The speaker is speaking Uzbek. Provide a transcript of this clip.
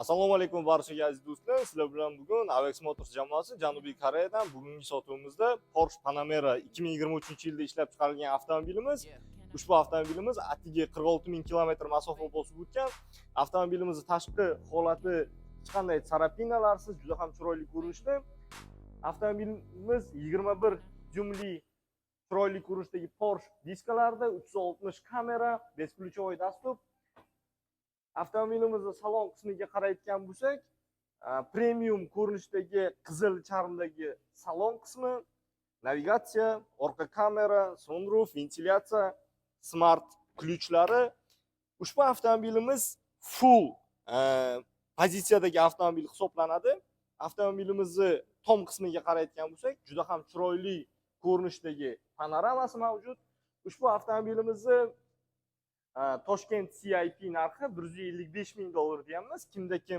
Assalomu alaykum barchaga aziz do'stlar. Sizlar bilan bugun Avex Motors jamoasi Janubiy Koreyadan bugungi sotuvimizda Porsche Panamera 2023-yilda ishlab chiqarilgan avtomobilimiz. Ushbu avtomobilimiz atigi 46 000 kilometr masofa bosib o'tgan. Avtomobilimizni tashqi holati hech qanday tsarapinalarsiz, juda ham chiroyli ko'rinishda. Avtomobilimiz 21 dyumli chiroyli ko'rinishdagi Porsche diskalarda 360 kamera, besplyuchovoy dastur. Avtomobilimizni salon qismiga qarayotgan bo'lsak, premium ko'rinishdagi qizil charmdagi salon qismi, navigatsiya, orqa kamera, sunroof, ventilyatsiya, smart ключlari. Ushbu avtomobilimiz full pozitsiyadagi avtomobil hisoblanadi. Avtomobilimizni tom qismiga qarayotgan bo'lsak, juda ham chiroyli ko'rinishdagi panoramasi mavjud. Ushbu avtomobilimizni Toshkent CIP narxi $155 000 deyapmiz. Kimda kim